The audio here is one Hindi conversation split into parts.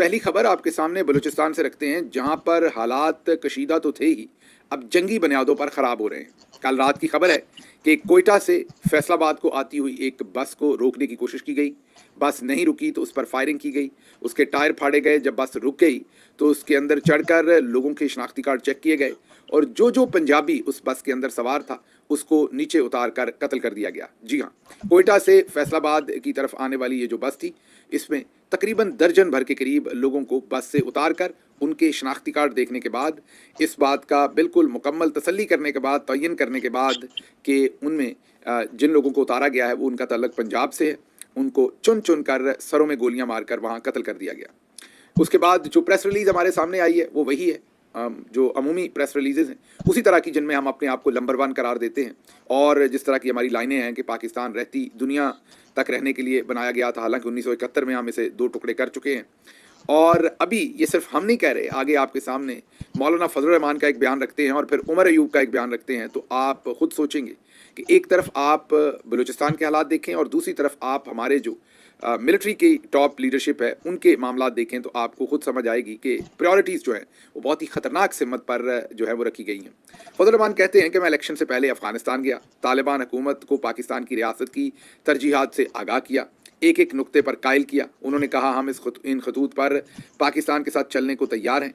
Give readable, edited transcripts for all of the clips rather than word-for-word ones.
पहली खबर आपके सामने बलूचिस्तान से रखते हैं, जहां पर हालात कशीदा तो थे ही, अब जंगी बुनियादों पर ख़राब हो रहे हैं। कल रात की खबर है कि कोयटा से फैसलाबाद को आती हुई एक बस को रोकने की कोशिश की गई। बस नहीं रुकी तो उस पर फायरिंग की गई, उसके टायर फाड़े गए। जब बस रुक गई तो उसके अंदर चढ़कर लोगों के शनाख्ती कार्ड चेक किए गए और जो जो पंजाबी उस बस के अंदर सवार था उसको नीचे उतार कर कत्ल कर दिया गया। जी हाँ, कोयटा से फैसलाबाद की तरफ आने वाली ये जो बस थी, इसमें तकरीबन दर्जन भर के करीब लोगों को बस से उतार कर उनके शनाख्ती कार्ड देखने के बाद, इस बात का बिल्कुल मुकम्मल तसल्ली करने के बाद, तयन करने के बाद कि उनमें जिन लोगों को उतारा गया है वो उनका ताल्लुक पंजाब से है, उनको चुन चुन कर सरों में गोलियां मारकर वहां कत्ल कर दिया गया। उसके बाद जो प्रेस रिलीज हमारे सामने आई है वो वही है, जो अमूमी प्रेस रिलीजेज हैं उसी तरह की, जिनमें हम अपने आप को नंबर वन करार देते हैं और जिस तरह की हमारी लाइनें हैं कि पाकिस्तान रहती दुनिया तक रहने के लिए बनाया गया था। हालांकि 1971 में हम इसे दो टुकड़े कर चुके हैं और अभी ये सिर्फ हम नहीं कह रहे, आगे आपके सामने मौलाना फजल रहमान का एक बयान रखते हैं और फिर उमर अयूब का एक बयान रखते हैं, तो आप खुद सोचेंगे कि एक तरफ आप बलूचिस्तान के हालात देखें और दूसरी तरफ आप हमारे जो मिलिट्री की टॉप लीडरशिप है उनके मामला देखें, तो आपको खुद समझ आएगी कि प्रायोरिटीज़ जो है वो बहुत ही ख़तरनाक सिमत पर जो है वो रखी गई हैं। फजल रहमान कहते हैं कि मैं इलेक्शन से पहले अफ़गानिस्तान गया, तालिबान हुकूमत को पाकिस्तान की रियासत की तरजीहात से आगाह किया, एक एक नुक्ते पर कायल किया। उन्होंने कहा हम इन खतूत पर पाकिस्तान के साथ चलने को तैयार हैं।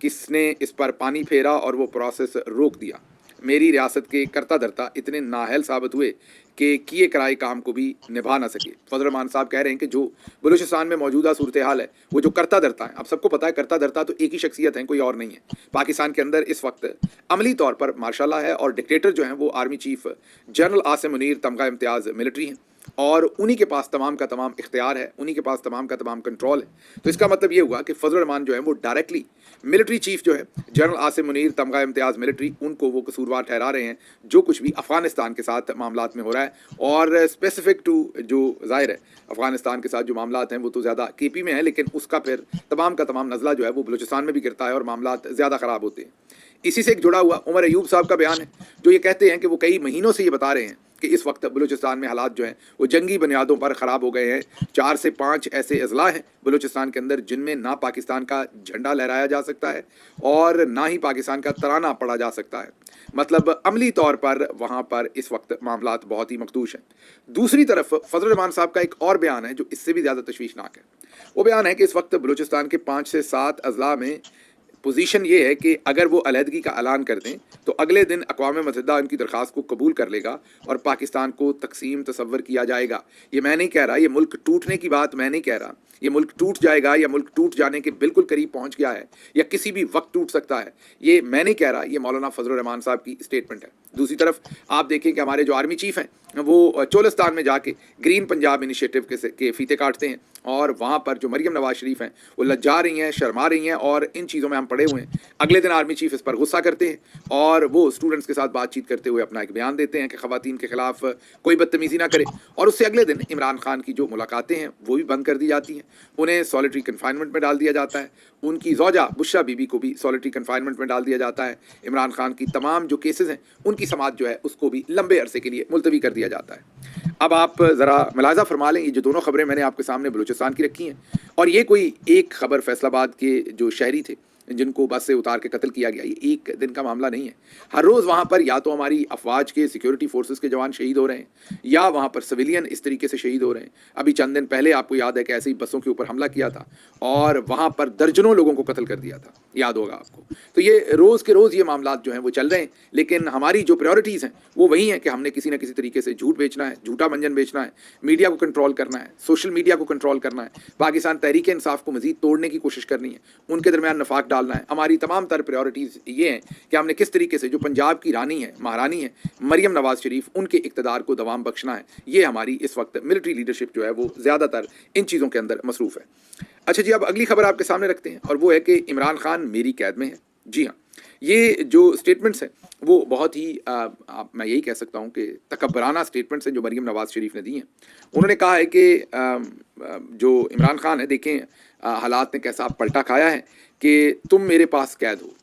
किसने इस पर पानी फेरा और वो प्रोसेस रोक दिया। मेरी रियासत के करता धरता इतने नाअहल साबित हुए कि किए कराए काम को भी निभा ना सके। फजल रहमान साहब कह रहे हैं कि जो बलूचिस्तान में मौजूदा सूरत हाल है वो जो करता धरता है, अब सबको पता है करता धरता तो एक ही शख्सियत है, कोई और नहीं है। पाकिस्तान के अंदर इस वक्त अमली तौर पर मार्शाल्लाह है और डिक्टेटर जो हैं वो army chief general Asim Munir तमगा इम्तियाज़ मिलिट्री हैं और उन्हीं के पास तमाम का तमाम इख्तियार है, उन्हीं के पास तमाम का तमाम कंट्रोल है। तो इसका मतलब ये हुआ कि फजल रहमान जो है वो डायरेक्टली मिलिट्री चीफ जो है जनरल आसिम मुनीर तमगा इम्तियाज़ मिलिट्री, उनको वो कसूरवार ठहरा रहे हैं जो कुछ भी अफ़गानिस्तान के साथ मामलात में हो रहा है। और स्पेसिफिक टू जो ज़ाहिर है अफ़गानिस्तान के साथ जो मामलात हैं वो तो ज़्यादा केपी में है, लेकिन उसका फिर तमाम का तमाम नज़ला जो है वो बलूचिस्तान में भी गिरता है और मामलात ज़्यादा ख़राब होते हैं। इसी से एक जुड़ा हुआ उमर अयूब साहब का बयान है जो ये कहते हैं कि वो कई महीनों से ये बता रहे हैं कि इस वक्त बलूचिस्तान में हालात जो हैं वो जंगी बुनियादों पर ख़राब हो गए हैं। 4 से 5 ऐसे अजला हैं बलूचिस्तान के अंदर जिनमें ना पाकिस्तान का झंडा लहराया जा सकता है और ना ही पाकिस्तान का तराना पढ़ा जा सकता है। मतलब अमली तौर पर वहाँ पर इस वक्त मामलात बहुत ही मखदूश हैं। दूसरी तरफ फजल रहमान साहब का एक और बयान है जो इससे भी ज़्यादा तशवीशनाक है। वो बयान है कि इस वक्त बलूचिस्तान के 5 से 7 अजला में पोजीशन ये है कि अगर वो अलहदगी का ऐलान कर दें तो अगले दिन अक़वाम मुत्तहिदा उनकी दरख्वास्त को कबूल कर लेगा और पाकिस्तान को तकसीम तसव्वुर किया जाएगा। ये मैं नहीं कह रहा, ये मुल्क टूटने की बात मैं नहीं कह रहा, ये मुल्क टूट जाएगा या मुल्क टूट जाने के बिल्कुल करीब पहुंच गया है या किसी भी वक्त टूट सकता है, ये मैं नहीं कह रहा, ये मौलाना फजल रहमान साहब की स्टेटमेंट है। दूसरी तरफ आप देखें कि हमारे जो आर्मी चीफ हैं वो चोलिस्तान में जाके ग्रीन पंजाब इनिशिएटिव के फीते काटते हैं और वहाँ पर जो मरियम नवाज शरीफ हैं वो लज्जा रही हैं, शर्मा रही हैं और इन चीज़ों में हम पड़े हुए हैं। अगले दिन आर्मी चीफ इस पर गुस्सा करते हैं और वो स्टूडेंट्स के साथ बातचीत करते हुए अपना एक बयान देते हैं कि ख़वातीन के खिलाफ कोई बदतमीज़ी ना करे और उससे अगले दिन इमरान खान की जो मुलाकातें हैं वो भी बंद कर दी जाती हैं, उन्हें सॉलिटरी कन्फाइनमेंट में डाल दिया जाता है, उनकी ज़ौजा बुशरा बीबी को भी सॉलिटरी कन्फाइनमेंट में डाल दिया जाता है। इमरान खान की तमाम जो केसेस हैं उनकी समात जो है उसको भी लंबे अरसे के लिए मुलतवी कर दिया जाता है। अब आप ज़रा मुलाज़ा फरमा लें, ये जो दोनों खबरें मैंने आपके सामने बलूचिस्तान की रखी हैं और ये कोई एक खबर फैसलाबाद के जो शहरी थे जिनको बस से उतार के कत्ल किया गया, ये एक दिन का मामला नहीं है। हर रोज़ वहाँ पर या तो हमारी अफवाज के सिक्योरिटी फोर्सेस के जवान शहीद हो रहे हैं या वहाँ पर सिविलियन इस तरीके से शहीद हो रहे हैं। अभी चंद दिन पहले आपको याद है कि ऐसे ही बसों के ऊपर हमला किया था और वहाँ पर दर्जनों लोगों को कत्ल कर दिया था, याद होगा आपको। तो ये रोज़ के रोज़ ये मामला जो हैं वो चल रहे हैं, लेकिन हमारी जो प्रायोरिटीज़ हैं वो वही हैं कि हमने किसी न किसी तरीके से झूठ बेचना है, झूठा मंजन बेचना है, मीडिया को कंट्रोल करना है, सोशल मीडिया को कंट्रोल करना है, पाकिस्तान तहरीक इंसाफ को मज़ीद तोड़ने की कोशिश करनी है, उनके दरमियान नफाक डालना है। हमारी तमाम तर प्रायोरिटीज़ ये हैं कि हमने किस तरीके से जो पंजाब की रानी है, महारानी है मरियम नवाज शरीफ, उनके इक़्तिदार को दवाम बख्शना है। ये हमारी इस वक्त मिलिट्री लीडरशिप जो है वो ज़्यादातर इन चीज़ों के अंदर मसरूफ़ है। अच्छा जी, अब अगली खबर आपके सामने रखते हैं और वो है कि इमरान खान मेरी कैद में है। जी हाँ, ये जो स्टेटमेंट्स हैं वो बहुत ही मैं यही कह सकता हूँ कि तकब्बराना स्टेटमेंट्स हैं जो मरियम नवाज शरीफ ने दी हैं। उन्होंने कहा है कि जो इमरान खान है, देखें हालात ने कैसा पलटा खाया है कि तुम मेरे पास कैद हो।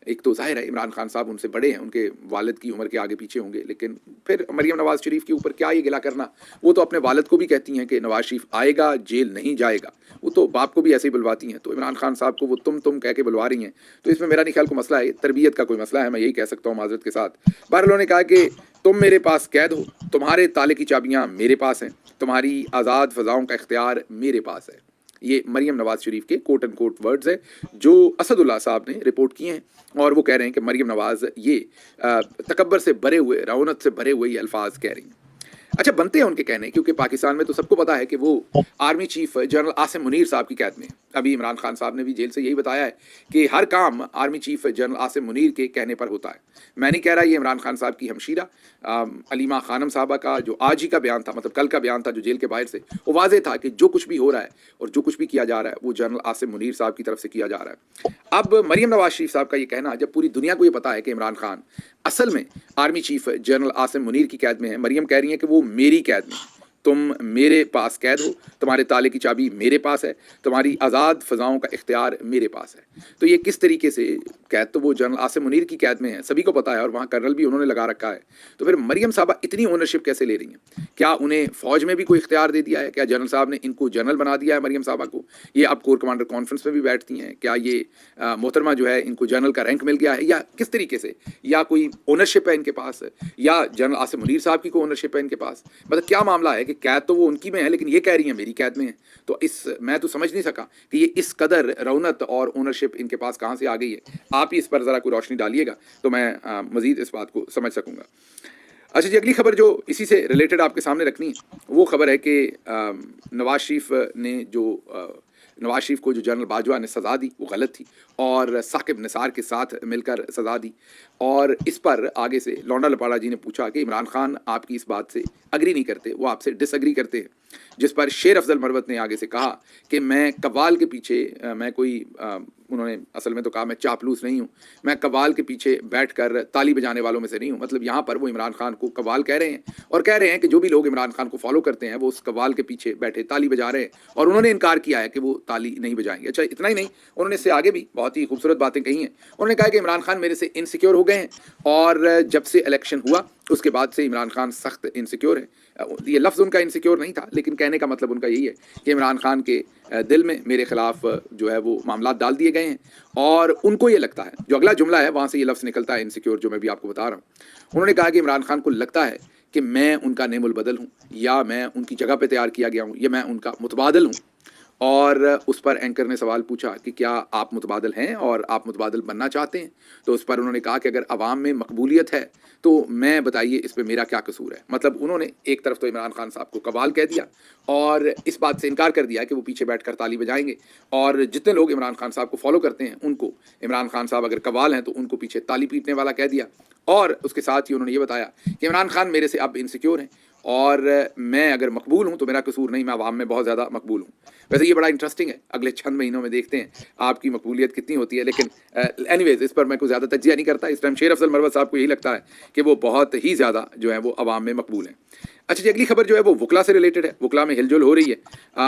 एक तो ज़ाहिर है इमरान खान साहब उनसे बड़े हैं, उनके वालिद की उम्र के आगे पीछे होंगे, लेकिन फिर मरीम नवाज़ शरीफ के ऊपर क्या ये गिला करना। वो तो अपने वालिद को भी कहती हैं कि नवाज़ शरीफ आएगा, जेल नहीं जाएगा। वो तो बाप को भी ऐसे ही बुलवाती हैं, तो इमरान खान साहब को वो तुम कह के बुलवा रही हैं। तो इसमें मेरा नहीं ख्याल कोई मसला है, तरबियत का कोई मसला है, मैं यही कह सकता हूँ माज़रत के साथ। बहरहाल उन्होंने कहा कि तुम मेरे पास कैद हो, तुम्हारे ताले की चाबियाँ मेरे पास हैं, तुम्हारी आज़ाद फ़ज़ाओं का इख्तियार मेरे पास है। ये मरीम नवाज़ शरीफ के कोट एंड कोट वर्ड्स हैं जो असदुल्ला साहब ने रिपोर्ट किए हैं, और वो कह रहे हैं कि मरीम नवाज़ ये तकब्बर से भरे हुए, रौनत से भरे हुए ये अल्फाज कह रही हैं। अच्छा, बनते हैं उनके कहने, क्योंकि पाकिस्तान में तो सबको पता है कि वो army chief general Asim Munir साहब की कैद में है। अभी इमरान खान साहब ने भी जेल से यही बताया है कि हर काम army chief general Asim Munir के कहने पर होता है। मैं नहीं कह रहा, ये इमरान खान साहब की हमशीरा अलीमा खानम साहबा का जो आज ही का बयान था, मतलब कल का बयान था जो जेल के बाहर से, वो वाज़ेह था कि जो कुछ भी हो रहा है और जो कुछ भी किया जा रहा है वो जनरल आसिम मुनीर साहब की तरफ से किया जा रहा है। अब मरीम नवाज शरीफ साहब का ये कहना, जब पूरी दुनिया को ये पता है कि इमरान खान असल में army chief general Asim Munir की कैद में है, मरीम कह रही है कि वो मेरी कैद में, तुम मेरे पास कैद हो, तुम्हारे ताले की चाबी मेरे पास है, तुम्हारी आज़ाद फ़ज़ाओं का इख्तियार मेरे पास है। तो ये किस तरीके से, कैद तो वो जनरल आसिम मुनीर की कैद में है, सभी को पता है, और वहाँ कर्नल भी उन्होंने लगा रखा है। तो फिर मरीम साहबा इतनी ओनरशिप कैसे ले रही हैं? क्या उन्हें फ़ौज में भी कोई इख्तियार दे दिया है? क्या जनरल साहब ने इनको जनरल बना दिया है मरीम साहबा को? ये अब कोर कमांडर कॉन्फ्रेंस में भी बैठती हैं। क्या ये मोहतरमा जो है इनको जनरल का रैंक मिल गया है, या किस तरीके से, या कोई ओनरशिप है इनके पास, या जनरल आसिम मुनीर साहब की कोई ओनरशिप है इनके पास? मतलब क्या मामला है कि कैद तो वो उनकी में है, लेकिन ये कह रही हैं मेरी कैद में है। तो मैं तो समझ नहीं सका कि ये इस कदर रौनत और ओनरशिप इनके पास कहाँ से आ गई है। आप ही इस पर ज़रा कोई रोशनी डालिएगा तो मैं मज़ीद इस बात को समझ सकूँगा। अच्छा जी, अगली खबर जो इसी से रिलेटेड आपके सामने रखनी है, वो खबर है कि नवाज शरीफ ने नवाज शरीफ को जो जनरल बाजवा ने सज़ा दी वो गलत थी, और साकिब निसार के साथ मिलकर सज़ा दी। और इस पर आगे से लौंडा लपाड़ा जी ने पूछा कि इमरान खान आपकी इस बात से अग्री नहीं करते, वो आपसे डिसअग्री करते हैं। जिस पर शेर अफजल मरवत ने आगे से कहा कि मैं कव्वाल के पीछे, मैं कोई उन्होंने असल में तो कहा मैं चापलूस नहीं हूँ, मैं कव्वाल के पीछे बैठकर ताली बजाने वालों में से नहीं हूँ। मतलब यहाँ पर वो इमरान खान को कव्वाल कह रहे हैं, और कह रहे हैं कि जो भी लोग इमरान खान को फॉलो करते हैं वो उस कव्वाल के पीछे बैठे ताली बजा रहे हैं, और उन्होंने इनकार किया है कि वो ताली नहीं बजाएंगे। अच्छा, इतना ही नहीं, उन्होंने इससे आगे भी बहुत ही खूबसूरत बातें कही हैं। उन्होंने कहा कि इमरान खान मेरे से इनसिक्योर हो गए हैं, और जब से इलेक्शन हुआ उसके बाद से इमरान खान सख्त इनसिक्योर है। ये लफ्ज़ उनका इनसिक्योर नहीं था, लेकिन कहने का मतलब उनका यही है कि इमरान खान के दिल में मेरे ख़िलाफ़ जो है वो मामला डाल दिए गए हैं, और उनको ये लगता है, जो अगला जुमला है वहाँ से ये लफ्ज़ निकलता है इनसिक्योर, जो मैं भी आपको बता रहा हूँ। उन्होंने कहा कि इमरान खान को लगता है कि मैं उनका नेमुल बदल हूँ, या मैं उनकी जगह पे तैयार किया गया हूँ, या मैं उनका मुतबादल हूँ। और उस पर एंकर ने सवाल पूछा कि क्या आप मुतबादल हैं और आप मुतबादल बनना चाहते हैं? तो उस पर उन्होंने कहा कि अगर अवाम में मकबूलियत है तो मैं बताइए इस पे मेरा क्या कसूर है। मतलब उन्होंने एक तरफ तो इमरान खान साहब को कव्वाल कह दिया, और इस बात से इनकार कर दिया कि वो पीछे बैठकर ताली बजाएंगे, और जितने लोग इमरान खान साहब को फॉलो करते हैं उनको इमरान खान साहब अगर कव्वाल हैं तो उनको पीछे ताली पीटने वाला कह दिया। और उसके साथ ही उन्होंने ये बताया कि इमरान खान मेरे से अब इनसिक्योर हैं, और मैं अगर मकबूल हूँ तो मेरा कसूर नहीं, मैं अवाम में बहुत ज़्यादा मकबूल हूँ। वैसे ये बड़ा इंटरेस्टिंग है, अगले चंद महीनों में देखते हैं आपकी मकबूलियत कितनी होती है। लेकिन एनीवेज इस पर मैं कोई ज़्यादा तज्जिया नहीं करता। इस टाइम शेर अफजल मरवत साहब को यही लगता है कि वो बहुत ही ज़्यादा जो है वो अवाम में मकबूल हैं। अच्छा जी, अगली खबर जो है वो वकला से रिलेटेड है। वकला में हिलजुल हो रही है,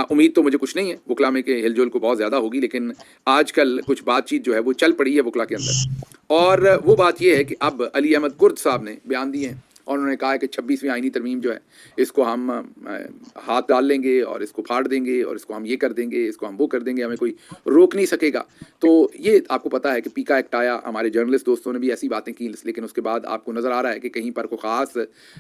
उम्मीद तो मुझे कुछ नहीं है वकला में कि हिलजुल को बहुत ज़्यादा होगी, लेकिन आजकल कुछ बातचीत जो है वो चल पड़ी है वकला के अंदर, और वो बात ये है कि अब अली अहमद कुर्द साहब ने बयान दिए हैं, और उन्होंने कहा है कि 26वीं आईनी तरमीम जो है इसको हम हाथ डाल लेंगे, और इसको फाड़ देंगे, और इसको हम ये कर देंगे, इसको हम वो कर देंगे, हमें कोई रोक नहीं सकेगा। तो ये आपको पता है कि पीका एक्ट आया, हमारे जर्नलिस्ट दोस्तों ने भी ऐसी बातें की, लेकिन उसके बाद आपको नज़र आ रहा है कि कहीं पर कोई ख़ास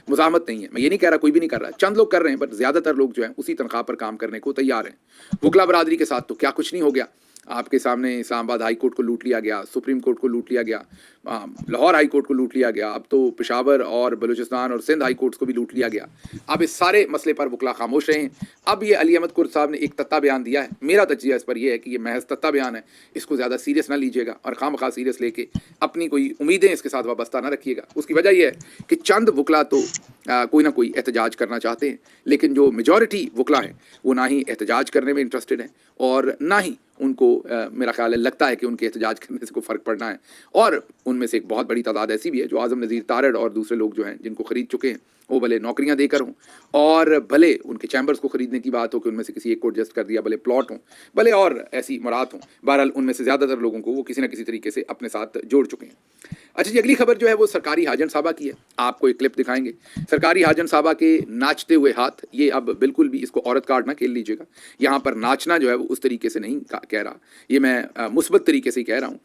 मुज़ाहमत नहीं है। मैं ये नहीं कह रहा कोई भी नहीं कर रहा है, चंद लोग कर रहे हैं, पर ज़्यादातर लोग जो हैं उसी तनख्वाह पर काम करने को तैयार हैं। वकला बरादरी के साथ तो क्या कुछ नहीं हो गया। आपके सामने इस्लामाबाद हाई कोर्ट को लूट लिया गया, सुप्रीम कोर्ट को लूट लिया गया, लाहौर हाई कोर्ट को लूट लिया गया, अब तो पेशावर और बलूचिस्तान और सिंध हाई कोर्ट्स को भी लूट लिया गया। अब इस सारे मसले पर वकला खामोश रहे हैं। अब ये अली अहमद कुर्द साहब ने एक तत्ता बयान दिया है। मेरा तज्जिया इस पर यह है कि ये महज तत्ता बयान है, इसको ज़्यादा सीरियस ना लीजिएगा, और खामखा सीरियस लेके अपनी कोई उम्मीदें इसके साथ वाबस्ता ना रखिएगा। उसकी वजह यह है कि चंद वकला तो कोई ना कोई एहतजाज करना चाहते हैं, लेकिन जो मेजॉरिटी वकला हैं वो ना ही एहतजाज करने में इंटरेस्टेड हैं, और ना ही उनको मेरा ख्याल है लगता है कि उनके एहतजाज करने से कोई फ़र्क पड़ना है। और उनमें से एक बहुत बड़ी तादाद ऐसी भी है जो आज़म नज़ीर तारड़ और दूसरे लोग जो हैं जिनको ख़रीद चुके हैं, वो भले नौकरियां देकर हों और भले उनके चैम्बर्स को खरीदने की बात हो कि उनमें से किसी एक को एडजस्ट कर दिया, भले प्लॉट हों, भले और ऐसी मुराद हों, बहरहाल उनमें से ज़्यादातर लोगों को वो किसी न किसी तरीके से अपने साथ जोड़ चुके हैं। अच्छा जी, अगली खबर जो है वो सरकारी हाजन साहबा की है। आपको एक क्लिप दिखाएंगे। सरकारी हाजन साहबा के नाचते हुए हाथ, ये अब बिल्कुल भी इसको औरत कार्ड ना खेल लीजिएगा। यहाँ पर नाचना जो है वो उस तरीके से नहीं कह रहा, ये मैं मुस्बत तरीके से ही कह रहा हूँ,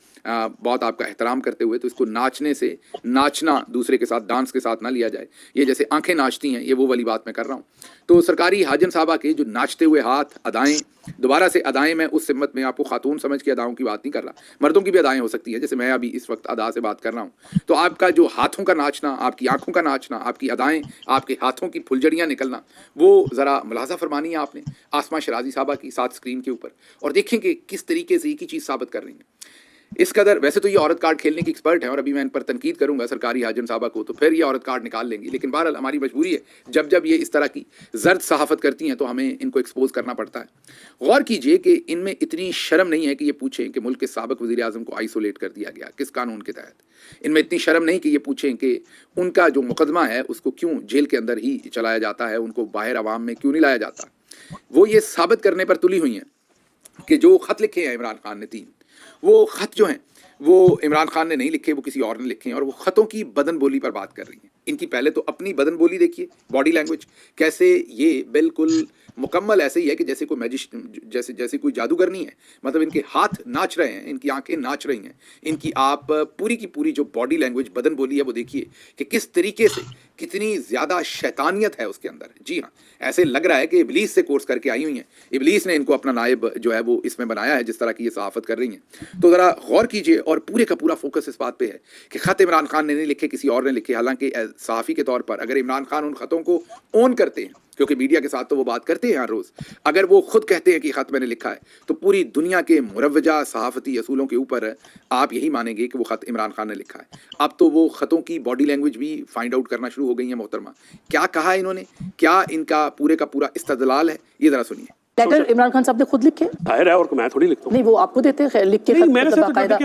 बहुत आपका एहतराम करते हुए। तो इसको नाचने से, नाचना दूसरे के साथ, डांस के साथ ना लिया जाए। ये जैसे आंखें नाचती हैं, ये वो वाली बात मैं कर रहा हूँ। तो सरकारी हाजन साहबा के जो नाचते हुए हाथ, अदाएं, दोबारा से अदाएं, मैं उस सिमत में आपको खातून समझ के अदाओं की बात नहीं कर रहा, मर्दों की भी अदाएं हो सकती है, जैसे मैं अभी इस वक्त अदा से बात कर रहा हूँ। तो आपका जो हाथों का नाचना, आपकी आंखों का नाचना, आपकी अदाएं, आपके हाथों की फुलझड़ियाँ निकलना, वो ज़रा मुलाजा फरमानी है आपने आसमा शराजी साहबा की साथ स्क्रीन के ऊपर, और देखेंगे किस तरीके से एक ही चीज़ साबित कर रही हैं। इस कदर, वैसे तो ये औरत कार्ड खेलने की एक्सपर्ट है और अभी मैं इन पर तनकीद करूंगा सरकारी हाजन साहबा को, तो फिर ये औरत कार्ड निकाल लेंगी, लेकिन बहरहाल हमारी मजबूरी है, जब जब ये इस तरह की जर्द सहाफत करती हैं तो हमें इनको एक्सपोज करना पड़ता है। गौर कीजिए कि इनमें इतनी शर्म नहीं है कि ये पूछें कि मुल्क के साबिक वज़ीर आज़म को आइसोलेट कर दिया गया किस कानून के तहत। इनमें इतनी शर्म नहीं कि ये पूछें कि उनका जो मुकदमा है उसको क्यों जेल के अंदर ही चलाया जाता है, उनको बाहर आवाम में क्यों नहीं लाया जाता। वो ये साबित करने पर तुली हुई हैं कि जो ख़त लिखे हैं इमरान खान ने 3, वो ख़त जो हैं वो इमरान खान ने नहीं लिखे, वो किसी और ने लिखे हैं, और वो ख़तों की बदन बोली पर बात कर रही हैं। इनकी पहले तो अपनी बदन बोली देखिए, बॉडी लैंग्वेज, कैसे ये बिल्कुल मुकम्मल ऐसे ही है कि जैसे कोई जैसे कोई जादूगर नहीं है। मतलब इनके हाथ नाच रहे हैं, इनकी आंखें नाच रही हैं, इनकी आप पूरी की पूरी जो बॉडी लैंग्वेज, बदन बोली है, वो देखिए कि किस तरीके से, कितनी ज़्यादा शैतानियत है उसके अंदर। जी हाँ, ऐसे लग रहा है कि इबलीस से कोर्स करके आई हुई हैं, इबलीस ने इनको अपना नायब जो है वो इसमें बनाया है, जिस तरह की ये सहाफ़त कर रही हैं। तो ज़रा गौर कीजिए, और पूरे का पूरा फोकस इस बात पे है कि ख़त इमरान खान ने नहीं लिखे, किसी और ने लिखे। हालांकि सहाफ़ी के तौर पर अगर इमरान खान उन ख़तों को ओन करते हैं, क्योंकि मीडिया के साथ तो वो बात करते हैं हर रोज़, अगर वो खुद कहते हैं कि ख़त मैंने लिखा है, तो पूरी दुनिया के मुरव्वजा सहाफ़ती असूलों के ऊपर आप यही मानेंगे कि वो ख़त इमरान खान ने लिखा है। अब तो वो ख़तों की बॉडी लैंग्वेज भी फाइंड आउट करना शुरू हो गई है मोहतरमा। क्या कहा इन्होंने, क्या इनका पूरे का पूरा इस्तदलाल है, ये ज़रा सुनिए। लेटर इमरान खान साहब ने खुद लिखे? जाहिर है, और मैं थोड़ी लिखता हूं। नहीं, वो आपको देते हैं लिख के? नहीं,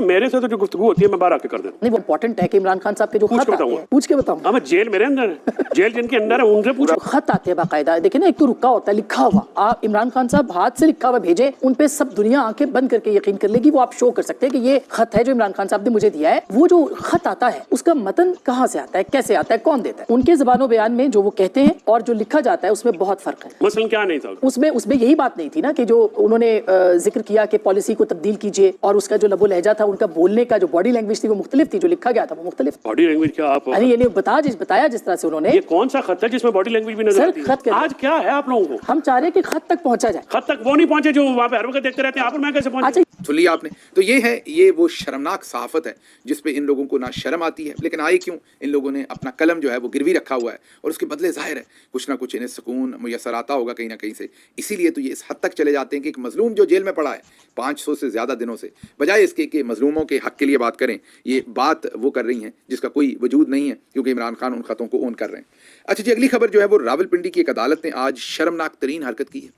मेरे से तो जो गुफ्तगू होती है मैं बाहर आके कर देता हूं। नहीं, वो इंपॉर्टेंट है कि इमरान खान साहब के जो खत आते हैं, पूछ के बताऊं? हां, मैं जेल मेरे अंदर है, जेल जिनके अंदर है उनसे पूछो। खत आते हैं बाकायदा, देखिए ना, एक तो रुका होता है, लिखा हुआ। आप इमरान खान साहब हाथ से लिखा हुआ भेजे, उन पे सब दुनिया आंखें बंद करके यकीन कर लेगी। वो आप शो कर सकते हैं कि ये खत है जो इमरान खान साहब ने मुझे दिया है। वो जो खत आता है उसका मतन कहाँ से आता है, कैसे आता है, कौन देता है? उनके ज़बानो बयान में जो वो कहते हैं और जो लिखा जाता है उसमें बहुत फर्क है। मसलन क्या नहीं था उसमें यही बात नहीं थी ना कि जो उन्होंने जिक्र किया कि पॉलिसी को तब्दील कीजिए, और उसका जो लबो लहजा था, उनका बोलने का जो बॉडी लैंग्वेज थी वो मुख्तलिफ थी, जो लिखा गया था वो मुख्तलिफ। बॉडी लैंग्वेज क्या आप? अरे ये नहीं बताया जिस तरह से उन्होंने। ये कौन सा खत है जिसमें बॉडी लैंग्वेज भी नजर आती है? आज क्या है आप लोगों को? हम चाह रहे हैं कि खत तक पहुंचा जाए। खत तक वो नहीं पहुंचे जो वहां पे हर वक्त देखते रहते हैं। आप और मैं कैसे पहुंचे? सुन लिया आपने। तो ये है, ये वो शर्मनाक सहाफत है जिसपे इन लोगों को ना शर्म आती है, लेकिन आए क्यों, इन लोगों ने अपना कलम जो है वो गिरवी रखा हुआ है, और उसके बदले जाहिर है कुछ ना कुछ इन्हें सुकून मुयसर आता होगा कहीं ना कहीं से। इसीलिए तो ये इस हद तक चले जाते हैं कि एक मजलूम जो जेल में पड़ा है 500 से ज़्यादा दिनों से, बजाय इसके कि मजलूमों के हक के लिए बात करें, ये बात वो कर रही हैं जिसका कोई वजूद नहीं है, क्योंकि इमरान खान उन खतों को ओन कर रहे हैं। अच्छा जी, अगली खबर जो है वो रावलपिंडी की एक अदालत ने आज शर्मनाक तरीन हरकत की है।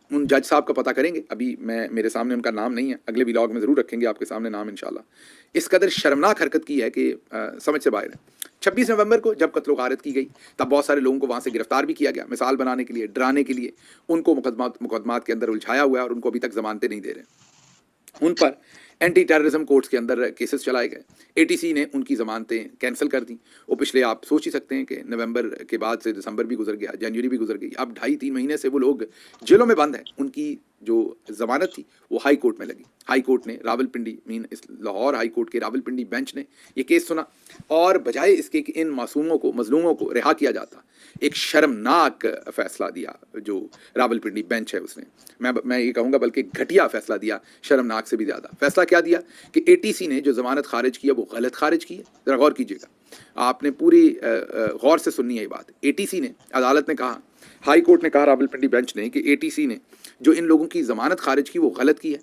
उन जज साहब का पता करेंगे, अभी मेरे सामने उनका नाम नहीं है, अगले व्लॉग में ज़रूर रखेंगे आपके सामने नाम इंशाल्लाह। इस कदर शर्मनाक हरकत की है कि समझ से बाहर है। 26 नवंबर को जब कत्ल गारत की गई, तब बहुत सारे लोगों को वहाँ से गिरफ्तार भी किया गया, मिसाल बनाने के लिए, डराने के लिए। उनको मुकदमात के अंदर उलझाया हुआ है और उनको अभी तक जमानतें नहीं दे रहे। उन पर एंटी टेररिज्म कोर्ट्स के अंदर केसेस चलाए गए। एटीसी ने उनकी ज़मानतें कैंसिल कर दी। वो पिछले, आप सोच ही सकते हैं कि नवंबर के बाद से दिसंबर भी गुजर गया, जनवरी भी गुजर गई, अब 2.5-3 महीने से वो लोग जेलों में बंद हैं। उनकी जो ज़मानत थी वो हाई कोर्ट में लगी। हाई कोर्ट ने रावलपिंडी इस लाहौर हाई कोर्ट के रावलपिंडी बेंच ने ये केस सुना, और बजाय इसके कि इन मासूमों को, मजलूमों को रिहा किया जाता, एक शर्मनाक फ़ैसला दिया जो रावलपिंडी बेंच है उसने। मैं ये कहूँगा बल्कि घटिया फ़ैसला दिया, शर्मनाक से भी ज़्यादा। फ़ैसला क्या दिया कि एटीसी ने जो ज़मानत खारिज किया वो गलत खारिज की है। ज़रा गौर कीजिएगा, आपने पूरी गौर से सुननी है ये बात। एटीसी ने, अदालत ने कहा, हाई कोर्ट ने कहा रावलपिंडी बेंच ने कि एटीसी ने जो इन लोगों की ज़मानत खारिज की वो गलत की है।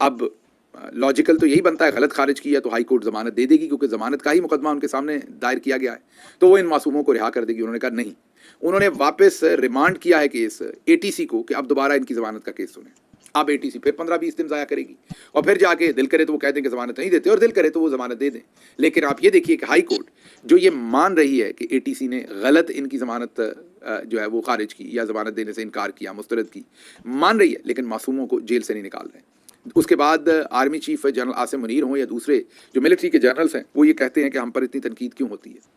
अब लॉजिकल तो यही बनता है, गलत खारिज की है तो हाई कोर्ट ज़मानत दे देगी, क्योंकि ज़मानत का ही मुकदमा उनके सामने दायर किया गया है, तो वो इन मासूमों को रिहा कर देगी। उन्होंने कहा नहीं, उन्होंने वापस रिमांड किया है केस एटीसी को कि अब दोबारा इनकी ज़मानत का केस सुने। अब एटीसी फिर 15-20 दिन ज़ाया करेगी और फिर जाके दिल करे तो वो कह दें कि ज़मानत नहीं देते और दिल करे तो वो ज़मानत दे दें। लेकिन आप ये देखिए कि हाई कोर्ट जो ये मान रही है कि एटीसी ने गलत इनकी ज़मानत जो है वो खारिज की या ज़मानत देने से इनकार किया, मुस्तरद की, मान रही है, लेकिन मासूमों को जेल से नहीं निकाल रहे। उसके बाद army chief general Asim Munir हों या दूसरे जो मिलिट्री के जनरल्स हैं, वो ये कहते हैं कि हम पर इतनी तनकीद क्यों होती है।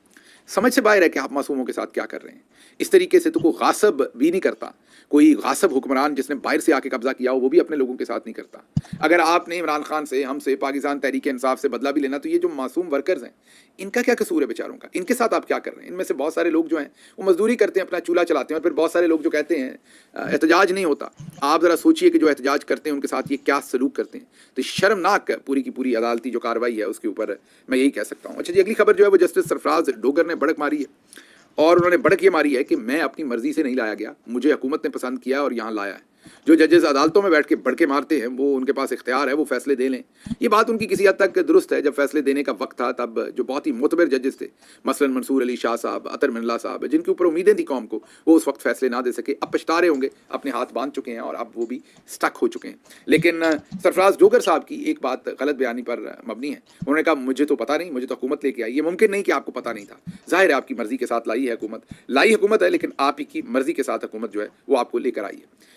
समझ से बाहर है कि आप मासूमों के साथ क्या कर रहे हैं। इस तरीके से तो कोई गासब भी नहीं करता, कोई गासब हुक्मरान जिसने बाहर से आके कब्जा किया हो वो भी अपने लोगों के साथ नहीं करता। अगर आपने इमरान खान से, हमसे, पाकिस्तान तहरीक इंसाफ से बदला भी लेना, तो ये जो मासूम वर्कर्स हैं इनका क्या कसूर है बेचारों का, इनके साथ आप क्या कर रहे हैं। इनमें से बहुत सारे लोग जो हैं वो मजदूरी करते हैं, अपना चूल्हा चलाते हैं, और फिर बहुत सारे लोग जो कहते हैं एहतजाज नहीं होता। आप ज़रा सोचिए कि जो एहतजाज करते हैं उनके साथ ये क्या सलूक करते हैं। तो शर्मनाक पूरी की पूरी अदालती जो कार्रवाई है उसके ऊपर मैं यही कह सकता हूँ। अच्छा जी, अगली खबर जो है वो जस्टिस सरफराज डोगर ने भड़क मारी है और उन्होंने भड़क ये मारी है कि मैं अपनी मर्जी से नहीं लाया गया, मुझे हुकूमत ने पसंद किया और यहाँ लाया है। जो जजेस अदालतों में बैठ के भड़के मारते हैं वो उनके पास इख्तियार है, वो फैसले दे लें। ये बात उनकी किसी हद तक दुरुस्त है। जब फैसले देने का वक्त था तब जो बहुत ही मुतबर जजेस थे, मसलन मंसूर अली शाह साहब, अतर मिल्ला साहब, जिनके ऊपर उम्मीदें थी कौम को, वो उस वक्त फैसले ना दे सके। अब पछता रहे होंगे, अपने हाथ बांध चुके हैं और अब वो भी स्टक हो चुके हैं। लेकिन सरफराज डोगर साहब की एक बात गलत बयानी पर मबनी है। उन्होंने कहा मुझे तो पता नहीं, मुझे तो हुकूमत लेके आई। ये मुमकिन नहीं कि आपको पता नहीं था, जाहिर है आपकी मर्जी के साथ लाई है हुकूमत, लाई हुकूमत है, लेकिन आप ही की मर्जी के साथ हुकूमत जो है वो आपको लेकर आई है।